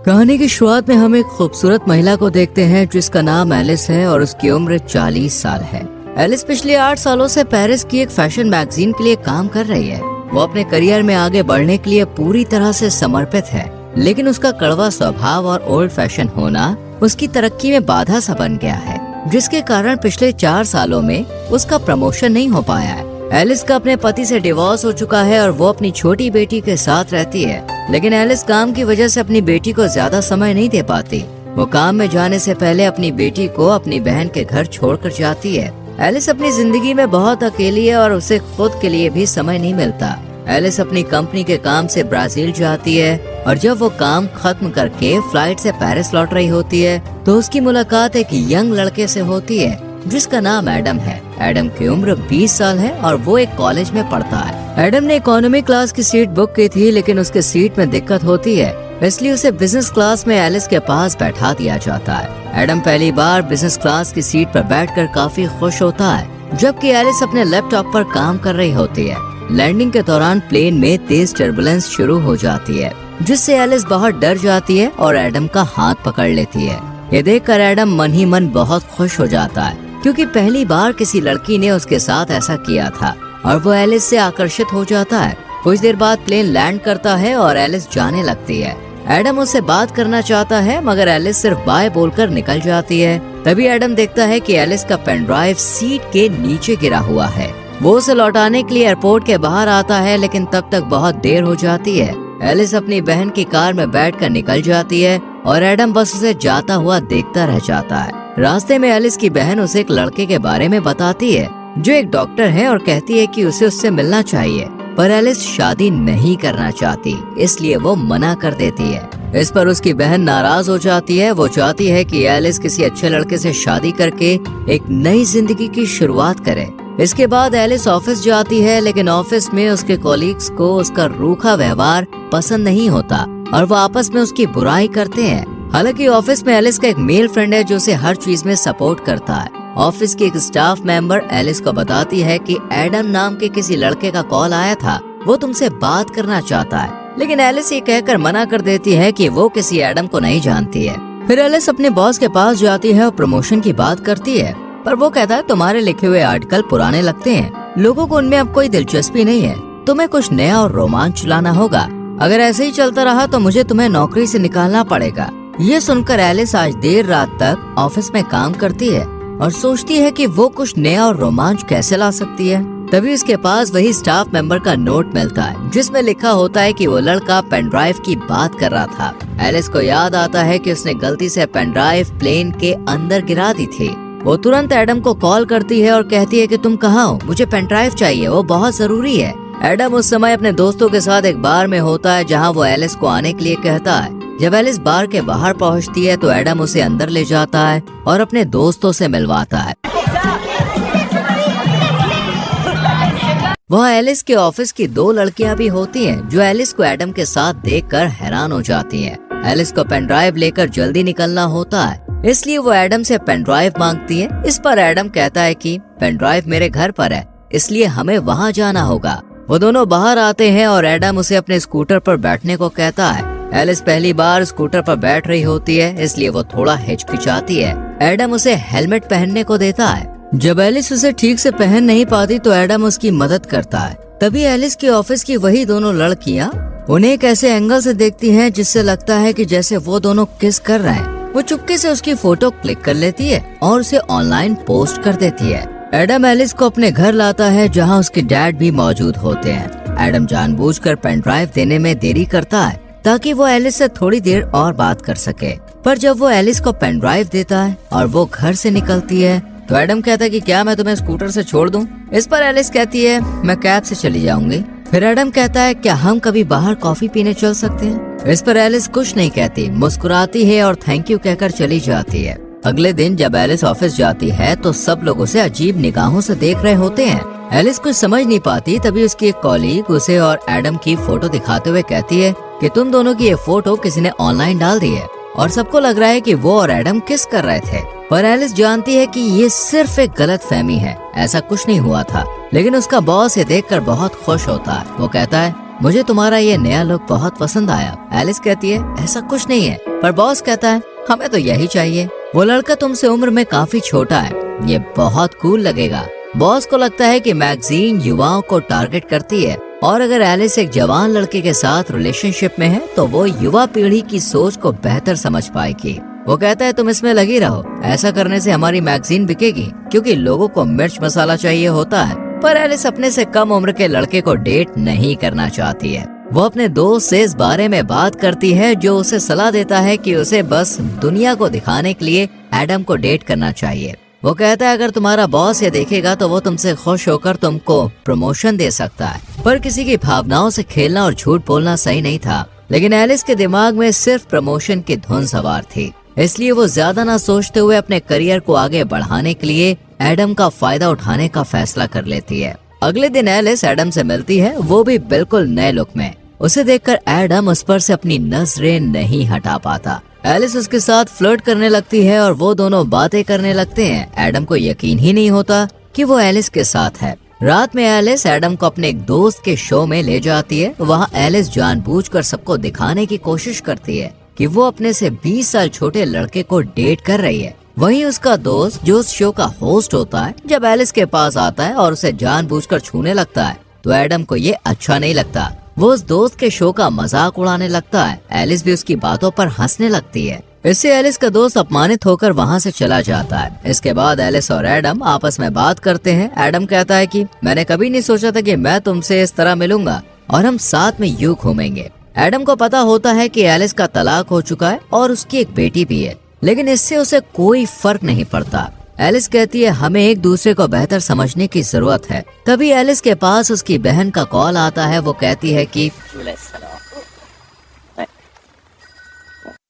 कहानी की शुरुआत में हम एक खूबसूरत महिला को देखते हैं जिसका नाम एलिस है और उसकी उम्र 40 साल है। एलिस पिछले 8 सालों से पेरिस की एक फैशन मैगजीन के लिए काम कर रही है। वो अपने करियर में आगे बढ़ने के लिए पूरी तरह से समर्पित है, लेकिन उसका कड़वा स्वभाव और ओल्ड फैशन होना उसकी तरक्की में बाधा सा बन गया है, जिसके कारण पिछले 4 सालों में उसका प्रमोशन नहीं हो पाया है। एलिस का अपने पति से डिवोर्स हो चुका है और वो अपनी छोटी बेटी के साथ रहती है, लेकिन एलिस काम की वजह से अपनी बेटी को ज्यादा समय नहीं दे पाती। वो काम में जाने से पहले अपनी बेटी को अपनी बहन के घर छोड़कर जाती है। एलिस अपनी जिंदगी में बहुत अकेली है और उसे खुद के लिए भी समय नहीं मिलता। एलिस अपनी कंपनी के काम से ब्राजील जाती है और जब वो काम खत्म करके फ्लाइट से पेरिस लौट रही होती है तो उसकी मुलाकात एक यंग लड़के से होती है जिसका नाम एडम है। एडम की उम्र 20 साल है और वो एक कॉलेज में पढ़ता है। एडम ने इकोनॉमी क्लास की सीट बुक की थी, लेकिन उसके सीट में दिक्कत होती है, इसलिए उसे बिजनेस क्लास में एलिस के पास बैठा दिया जाता है। एडम पहली बार बिजनेस क्लास की सीट पर बैठकर काफी खुश होता है, जबकि एलिस अपने लैपटॉप पर काम कर रही होती है। लैंडिंग के दौरान प्लेन में तेज टर्बुलेंस शुरू हो जाती है, जिससे एलिस बहुत डर जाती है और एडम का हाथ पकड़ लेती है। ये देखकर एडम मन ही मन बहुत खुश हो जाता है, क्योंकि पहली बार किसी लड़की ने उसके साथ ऐसा किया था और वो एलिस से आकर्षित हो जाता है। कुछ देर बाद प्लेन लैंड करता है और एलिस जाने लगती है। एडम उससे बात करना चाहता है, मगर एलिस सिर्फ बाय बोलकर निकल जाती है। तभी एडम देखता है कि एलिस का पेन ड्राइव सीट के नीचे गिरा हुआ है। वो उसे लौटाने के लिए एयरपोर्ट के बाहर आता है, लेकिन तब तक बहुत देर हो जाती है। एलिस अपनी बहन की कार में बैठकर निकल जाती है और एडम बस उसे जाता हुआ देखता रह जाता है। रास्ते में एलिस की बहन उसे एक लड़के के बारे में बताती है जो एक डॉक्टर है और कहती है कि उसे उससे मिलना चाहिए, पर एलिस शादी नहीं करना चाहती, इसलिए वो मना कर देती है। इस पर उसकी बहन नाराज हो जाती है। वो चाहती है कि एलिस किसी अच्छे लड़के से शादी करके एक नई जिंदगी की शुरुआत करे। इसके बाद एलिस ऑफिस जाती है, लेकिन ऑफिस में उसके कॉलीग्स को उसका रूखा व्यवहार पसंद नहीं होता और वो आपस में उसकी बुराई करते हैं। हालांकि ऑफिस में एलिस का एक मेल फ्रेंड है जो उसे हर चीज में सपोर्ट करता है। ऑफिस की एक स्टाफ मेंबर एलिस को बताती है कि एडम नाम के किसी लड़के का कॉल आया था, वो तुमसे बात करना चाहता है, लेकिन एलिस ये कहकर मना कर देती है कि वो किसी एडम को नहीं जानती है। फिर एलिस अपने बॉस के पास जाती है और प्रमोशन की बात करती है, पर वो कहता है तुम्हारे लिखे हुए आर्टिकल पुराने लगते हैं, लोगों को उनमें अब कोई दिलचस्पी नहीं है, तुम्हें कुछ नया और रोमांच लाना होगा। अगर ऐसे ही चलता रहा तो मुझे तुम्हें नौकरी से निकालना पड़ेगा। ये सुनकर एलिस आज देर रात तक ऑफिस में काम करती है और सोचती है कि वो कुछ नया और रोमांच कैसे ला सकती है। तभी उसके पास वही स्टाफ मेंबर का नोट मिलता है जिसमें लिखा होता है कि वो लड़का पेन ड्राइव की बात कर रहा था। एलिस को याद आता है कि उसने गलती से पेन ड्राइव प्लेन के अंदर गिरा दी थी। वो तुरंत एडम को कॉल करती है और कहती है कि तुम कहाँ हो, मुझे पेन ड्राइव चाहिए, वो बहुत जरूरी है। एडम उस समय अपने दोस्तों के साथ एक बार में होता है जहाँ वो एलिस को आने के लिए कहता है। जब एलिस बार के बाहर पहुँचती है तो एडम उसे अंदर ले जाता है और अपने दोस्तों से मिलवाता है। वहाँ एलिस के ऑफिस की 2 लड़कियाँ भी होती हैं जो एलिस को एडम के साथ देखकर हैरान हो जाती हैं। एलिस को पेन ड्राइव लेकर जल्दी निकलना होता है, इसलिए वो एडम से पेन ड्राइव मांगती है। इस पर एडम कहता है कि पेन ड्राइव मेरे घर पर है, इसलिए हमें वहाँ जाना होगा। वो दोनों बाहर आते हैं और एडम उसे अपने स्कूटर पर बैठने को कहता है। एलिस पहली बार स्कूटर पर बैठ रही होती है, इसलिए वो थोड़ा हिचकिचाती है। एडम उसे हेलमेट पहनने को देता है। जब एलिस उसे ठीक से पहन नहीं पाती तो एडम उसकी मदद करता है। तभी एलिस के ऑफिस की वही दोनों लड़कियाँ उन्हें एक ऐसे एंगल से देखती हैं जिससे लगता है कि जैसे वो दोनों किस कर रहे हैं। वो चुपके से उसकी फोटो क्लिक कर लेती है और उसे ऑनलाइन पोस्ट कर देती है। एडम एलिस को अपने घर लाता है जहाँ उसके डैड भी मौजूद होते हैं। एडम जानबूझकर पेन ड्राइव देने में देरी करता है ताकि वो एलिस से थोड़ी देर और बात कर सके, पर जब वो एलिस को पेन ड्राइव देता है और वो घर से निकलती है तो एडम कहता है कि क्या मैं तुम्हें स्कूटर से छोड़ दूं? इस पर एलिस कहती है मैं कैब से चली जाऊंगी। फिर एडम कहता है क्या हम कभी बाहर कॉफी पीने चल सकते हैं? इस पर एलिस कुछ नहीं कहती, मुस्कुराती है और थैंक यू कहकर चली जाती है। अगले दिन जब एलिस ऑफिस जाती है तो सब लोग उसे अजीब निगाहों से देख रहे होते हैं। एलिस कुछ समझ नहीं पाती, तभी उसकी एक कॉलीग उसे और एडम की फोटो दिखाते हुए कहती है कि तुम दोनों की ये फोटो किसी ने ऑनलाइन डाल दी है और सबको लग रहा है कि वो और एडम किस कर रहे थे। पर एलिस जानती है कि ये सिर्फ एक गलतफहमी है, ऐसा कुछ नहीं हुआ था। लेकिन उसका बॉस ये देखकर बहुत खुश होता है। वो कहता है मुझे तुम्हारा ये नया लुक बहुत पसंद आया। एलिस कहती है ऐसा कुछ नहीं है, पर बॉस कहता है हमें तो यही चाहिए। वो लड़का तुमसे उम्र में काफी छोटा है, ये बहुत कूल लगेगा। बॉस को लगता है कि मैगजीन युवाओं को टारगेट करती है और अगर एलिस एक जवान लड़के के साथ रिलेशनशिप में है तो वो युवा पीढ़ी की सोच को बेहतर समझ पाएगी। वो कहता है तुम इसमें लगी रहो, ऐसा करने से हमारी मैगजीन बिकेगी, क्योंकि लोगों को मिर्च मसाला चाहिए होता है। पर एलिस अपने से कम उम्र के लड़के को डेट नहीं करना चाहती है। वो अपने दोस्त से इस बारे में बात करती है, जो उसे सलाह देता है कि उसे बस दुनिया को दिखाने के लिए एडम को डेट करना चाहिए। वो कहता है अगर तुम्हारा बॉस ये देखेगा तो वो तुमसे खुश होकर तुमको प्रमोशन दे सकता है। पर किसी की भावनाओं से खेलना और झूठ बोलना सही नहीं था, लेकिन एलिस के दिमाग में सिर्फ प्रमोशन की धुन सवार थी, इसलिए वो ज्यादा ना सोचते हुए अपने करियर को आगे बढ़ाने के लिए एडम का फायदा उठाने का फैसला कर लेती है। अगले दिन एलिस एडम से मिलती है, वो भी बिल्कुल नए लुक में। उसे देखकर एडम उस पर से अपनी नजरें नहीं हटा पाता। एलिस उसके साथ फ्लर्ट करने लगती है और वो दोनों बातें करने लगते हैं। एडम को यकीन ही नहीं होता कि वो एलिस के साथ है। रात में एलिस एडम को अपने एक दोस्त के शो में ले जाती है। वहाँ एलिस जानबूझकर सबको दिखाने की कोशिश करती है कि वो अपने से 20 साल छोटे लड़के को डेट कर रही है। वहीं उसका दोस्त जो उस शो का होस्ट होता है, जब एलिस के पास आता है और उसे जानबूझकर छूने लगता है तो एडम को ये अच्छा नहीं लगता। वो उस दोस्त के शो का मजाक उड़ाने लगता है। एलिस भी उसकी बातों पर हंसने लगती है। इससे एलिस का दोस्त अपमानित होकर वहाँ से चला जाता है। इसके बाद एलिस और एडम आपस में बात करते हैं। एडम कहता है कि मैंने कभी नहीं सोचा था कि मैं तुमसे इस तरह मिलूंगा और हम साथ में यूं घूमेंगे। एडम को पता होता है कि एलिस का तलाक हो चुका है और उसकी एक बेटी भी है, लेकिन इससे उसे कोई फर्क नहीं पड़ता। एलिस कहती है हमें एक दूसरे को बेहतर समझने की जरूरत है। तभी एलिस के पास उसकी बहन का कॉल आता है। वो कहती है कि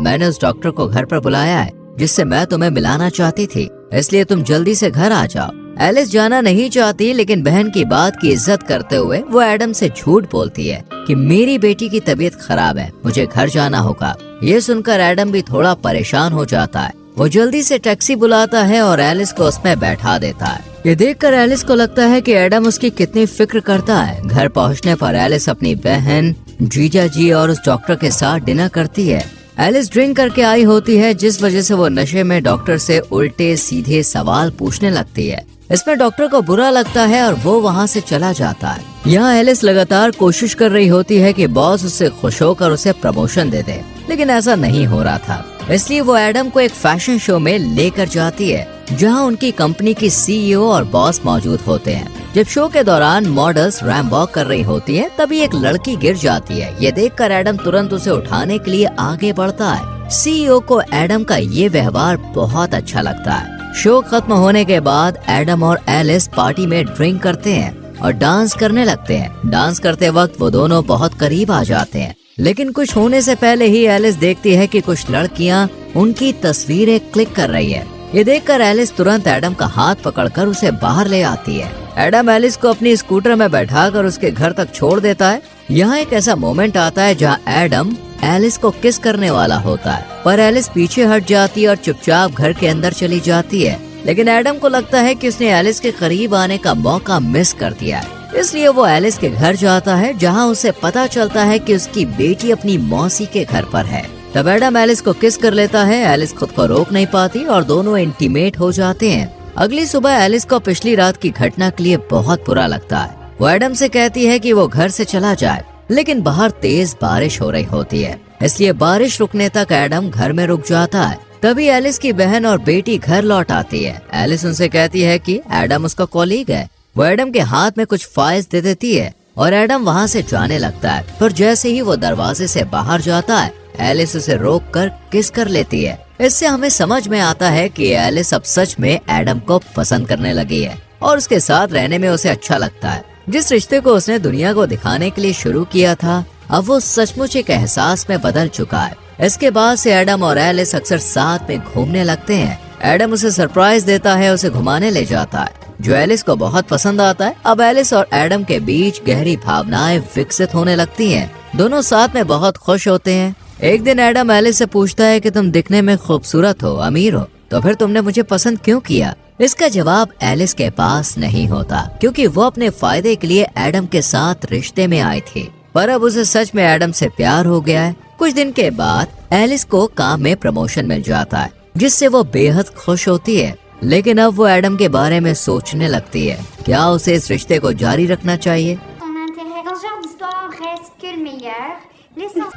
मैंने उस डॉक्टर को घर पर बुलाया है जिससे मैं तुम्हें मिलाना चाहती थी, इसलिए तुम जल्दी से घर आ जाओ। एलिस जाना नहीं चाहती, लेकिन बहन की बात की इज्जत करते हुए वो एडम से झूठ बोलती है कि मेरी बेटी की तबीयत खराब है, मुझे घर जाना होगा। ये सुनकर एडम भी थोड़ा परेशान हो जाता है। वो जल्दी से टैक्सी बुलाता है और एलिस को उसमें बैठा देता है। ये देखकर एलिस को लगता है कि एडम उसकी कितनी फिक्र करता है। घर पहुंचने पर एलिस अपनी बहन, जीजा जी और उस डॉक्टर के साथ डिनर करती है। एलिस ड्रिंक करके आई होती है, जिस वजह से वो नशे में डॉक्टर से उल्टे सीधे सवाल पूछने लगती है। इसमें डॉक्टर को बुरा लगता है और वो वहाँ से चला जाता है। यहाँ एलिस लगातार कोशिश कर रही होती है कि बॉस उससे खुश होकर उसे प्रमोशन दे दे, लेकिन ऐसा नहीं हो रहा था। इसलिए वो एडम को एक फैशन शो में लेकर जाती है, जहाँ उनकी कंपनी की सीईओ और बॉस मौजूद होते हैं। जब शो के दौरान मॉडल्स रैंप वॉक कर रही होती हैं, तभी एक लड़की गिर जाती है। ये देखकर एडम तुरंत उसे उठाने के लिए आगे बढ़ता है। सीईओ को एडम का ये व्यवहार बहुत अच्छा लगता है। शो खत्म होने के बाद एडम और एलिस पार्टी में ड्रिंक करते हैं और डांस करने लगते हैं। डांस करते वक्त वो दोनों बहुत करीब आ जाते हैं, लेकिन कुछ होने से पहले ही एलिस देखती है कि कुछ लड़कियां उनकी तस्वीरें क्लिक कर रही है। ये देखकर एलिस तुरंत एडम का हाथ पकड़कर उसे बाहर ले आती है। एडम एलिस को अपनी स्कूटर में बैठाकर उसके घर तक छोड़ देता है। यहाँ एक ऐसा मोमेंट आता है जहाँ एडम एलिस को किस करने वाला होता है, पर एलिस पीछे हट जाती है और चुपचाप घर के अंदर चली जाती है। लेकिन एडम को लगता है कि उसने एलिस के करीब आने का मौका मिस कर दिया है, इसलिए वो एलिस के घर जाता है, जहाँ उसे पता चलता है कि उसकी बेटी अपनी मौसी के घर पर है। तब एडम एलिस को किस कर लेता है। एलिस खुद को रोक नहीं पाती और दोनों इंटीमेट हो जाते हैं। अगली सुबह एलिस को पिछली रात की घटना के लिए बहुत बुरा लगता है। वो एडम से कहती है कि वो घर से चला जाए, लेकिन बाहर तेज बारिश हो रही होती है, इसलिए बारिश रुकने तक एडम घर में रुक जाता है। तभी एलिस की बहन और बेटी घर लौट आती है। एलिस उनसे कहती है कि एडम उसका कॉलीग है। वो एडम के हाथ में कुछ फाइल्स दे देती है और एडम वहाँ से जाने लगता है, पर जैसे ही वो दरवाजे से बाहर जाता है, एलिस उसे रोक कर किस कर लेती है। इससे हमें समझ में आता है कि एलिस अब सच में एडम को पसंद करने लगी है और उसके साथ रहने में उसे अच्छा लगता है। जिस रिश्ते को उसने दुनिया को दिखाने के लिए शुरू किया था, अब वो सचमुच एक एहसास में बदल चुका है। इसके बाद से एडम और एलिस अक्सर साथ में घूमने लगते हैं। एडम उसे सरप्राइज देता है, उसे घुमाने ले जाता है, जो एलिस को बहुत पसंद आता है। अब एलिस और एडम के बीच गहरी भावनाएं विकसित होने लगती हैं। दोनों साथ में बहुत खुश होते हैं। एक दिन एडम एलिस से पूछता है कि तुम दिखने में खूबसूरत हो, अमीर हो, तो फिर तुमने मुझे पसंद क्यों किया? इसका जवाब एलिस के पास नहीं होता, क्योंकि वो अपने फायदे के लिए एडम के साथ रिश्ते में आई थी। पर अब उसे सच में एडम से प्यार हो गया है। कुछ दिन के बाद एलिस को काम में प्रमोशन मिल जाता है, जिससे वो बेहद खुश होती है। लेकिन अब वो एडम के बारे में सोचने लगती है, क्या उसे इस रिश्ते को जारी रखना चाहिए।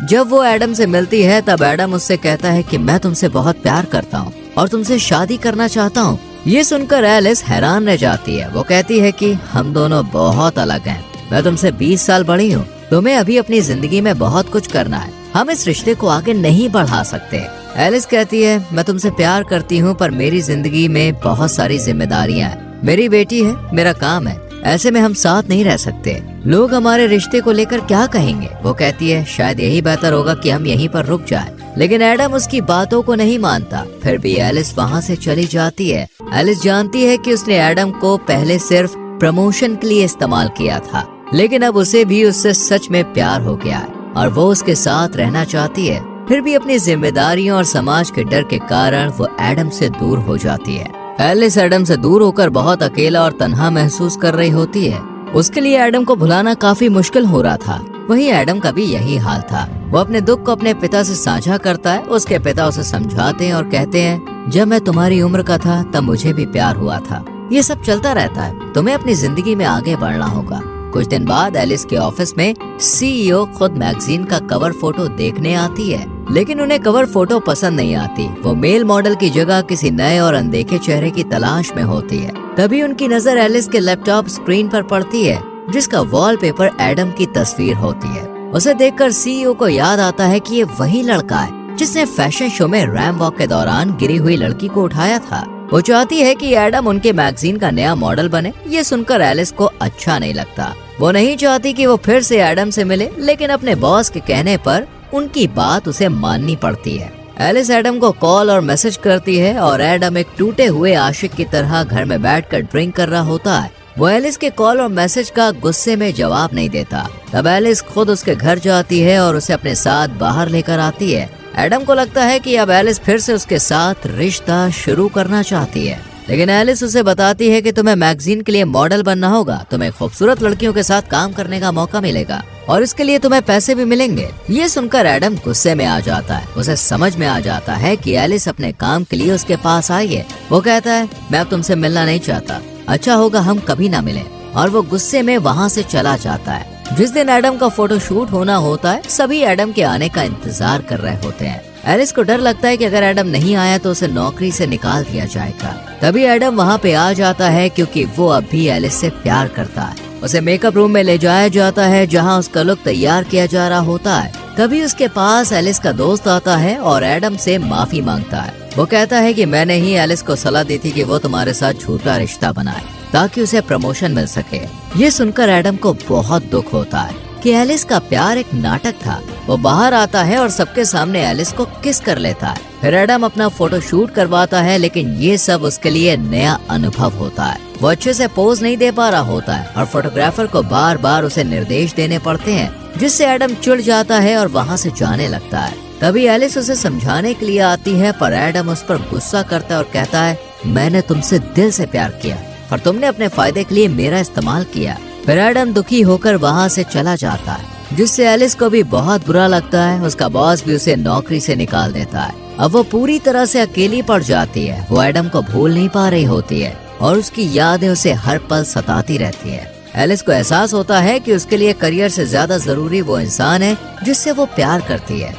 जब वो एडम से मिलती है तब एडम उससे कहता है कि मैं तुमसे बहुत प्यार करता हूँ और तुमसे शादी करना चाहता हूँ। ये सुनकर एलिस हैरान रह जाती है। वो कहती है कि हम दोनों बहुत अलग हैं। मैं तुमसे 20 साल बड़ी हूँ। तुम्हें अभी अपनी जिंदगी में बहुत कुछ करना है। हम इस रिश्ते को आगे नहीं बढ़ा सकते। एलिस कहती है, मैं तुमसे प्यार करती हूँ पर मेरी जिंदगी में बहुत सारी जिम्मेदारियाँ हैं। मेरी बेटी है, मेरा काम है, ऐसे में हम साथ नहीं रह सकते। लोग हमारे रिश्ते को लेकर क्या कहेंगे। वो कहती है, शायद यही बेहतर होगा कि हम यहीं पर रुक जाएं। लेकिन एडम उसकी बातों को नहीं मानता। फिर भी एलिस वहाँ से चली जाती है। एलिस जानती है कि उसने एडम को पहले सिर्फ प्रमोशन के लिए इस्तेमाल किया था, लेकिन अब उसे भी उससे सच में प्यार हो गया है और वो उसके साथ रहना चाहती है। फिर भी अपनी जिम्मेदारियों और समाज के डर के कारण वो एडम से दूर हो जाती है। एलिस एडम से दूर होकर बहुत अकेला और तन्हा महसूस कर रही होती है। उसके लिए एडम को भुलाना काफी मुश्किल हो रहा था। वहीं एडम का भी यही हाल था। वो अपने दुख को अपने पिता से साझा करता है। उसके पिता उसे समझाते हैं और कहते हैं, जब मैं तुम्हारी उम्र का था तब मुझे भी प्यार हुआ था। ये सब चलता रहता है, तुम्हें अपनी जिंदगी में आगे बढ़ना होगा। कुछ दिन बाद एलिस के ऑफिस में सीईओ खुद मैगजीन का कवर फोटो देखने आती है, लेकिन उन्हें कवर फोटो पसंद नहीं आती। वो मेल मॉडल की जगह किसी नए और अनदेखे चेहरे की तलाश में होती है। तभी उनकी नजर एलिस के लैपटॉप स्क्रीन पर पड़ती है, जिसका वॉलपेपर एडम की तस्वीर होती है। उसे देखकर सीईओ को याद आता है कि ये वही लड़का है जिसने फैशन शो में रैम वॉक के दौरान गिरी हुई लड़की को उठाया था। वो चाहती है कि एडम उनके मैगजीन का नया मॉडल बने। ये सुनकर एलिस को अच्छा नहीं लगता। वो नहीं चाहती कि वो फिर से एडम से मिले, लेकिन अपने बॉस के कहने पर उनकी बात उसे माननी पड़ती है। एलिस एडम को कॉल और मैसेज करती है और एडम एक टूटे हुए आशिक की तरह घर में बैठकर ड्रिंक कर रहा होता है। वो एलिस के कॉल और मैसेज का गुस्से में जवाब नहीं देता। तब एलिस खुद उसके घर जाती है और उसे अपने साथ बाहर लेकर आती है। एडम को लगता है कि अब एलिस फिर से उसके साथ रिश्ता शुरू करना चाहती है, लेकिन एलिस उसे बताती है कि तुम्हें मैगजीन के लिए मॉडल बनना होगा, तुम्हें खूबसूरत लड़कियों के साथ काम करने का मौका मिलेगा और इसके लिए तुम्हें पैसे भी मिलेंगे। ये सुनकर एडम गुस्से में आ जाता है। उसे समझ में आ जाता है कि एलिस अपने काम के लिए उसके पास आई है। वो कहता है, मैं अब तुमसे मिलना नहीं चाहता, अच्छा होगा हम कभी ना मिलें। और वो गुस्से में वहाँ से चला जाता है। जिस दिन एडम का फोटो शूट होना होता है, सभी एडम के आने का इंतजार कर रहे होते हैं। एलिस को डर लगता है कि अगर एडम नहीं आया तो उसे नौकरी से निकाल दिया जाएगा। तभी एडम वहाँ पे आ जाता है क्योंकि वो अब भी एलिस से प्यार करता है। उसे मेकअप रूम में ले जाया जाता है जहाँ उसका लुक तैयार किया जा रहा होता है। तभी उसके पास एलिस का दोस्त आता है और एडम से माफी मांगता है। वो कहता है कि मैंने ही एलिस को सलाह दी थी कि वो तुम्हारे साथ झूठा रिश्ता बनाए ताकि उसे प्रमोशन मिल सके। ये सुनकर एडम को बहुत दुख होता है कि एलिस का प्यार एक नाटक था। वो बाहर आता है और सबके सामने एलिस को किस कर लेता है। फिर एडम अपना फोटो शूट करवाता है, लेकिन ये सब उसके लिए नया अनुभव होता है। वो अच्छे से पोज नहीं दे पा रहा होता है और फोटोग्राफर को बार बार उसे निर्देश देने पड़ते हैं, जिससे एडम चिढ़ जाता है और वहाँ से जाने लगता है। तभी एलिस उसे समझाने के लिए आती है, पर एडम उस पर गुस्सा करता है और कहता है, मैंने तुमसे दिल से प्यार किया और तुमने अपने फायदे के लिए मेरा इस्तेमाल किया। फिर एडम दुखी होकर वहाँ से चला जाता है, जिससे एलिस को भी बहुत बुरा लगता है। उसका बॉस भी उसे नौकरी से निकाल देता है। अब वो पूरी तरह से अकेली पड़ जाती है। वो एडम को भूल नहीं पा रही होती है और उसकी यादें उसे हर पल सताती रहती है। एलिस को एहसास होता है कि उसके लिए करियर से ज्यादा जरूरी वो इंसान है जिससे वो प्यार करती है।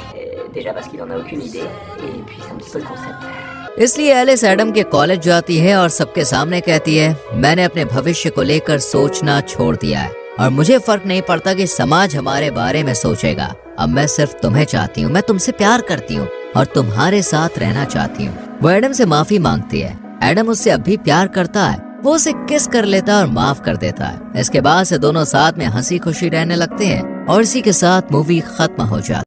इसलिए एलिस एडम के कॉलेज जाती है और सबके सामने कहती है, मैंने अपने भविष्य को लेकर सोचना छोड़ दिया है और मुझे फर्क नहीं पड़ता कि समाज हमारे बारे में सोचेगा। अब मैं सिर्फ तुम्हें चाहती हूँ, मैं तुमसे प्यार करती हूँ और तुम्हारे साथ रहना चाहती हूँ। वो एडम से माफी मांगती है। एडम उससे अब भी प्यार करता है। वो उसे किस कर लेता है और माफ कर देता है। इसके बाद से दोनों साथ में हंसी खुशी रहने लगते हैं और इसी के साथ मूवी खत्म हो जाती है।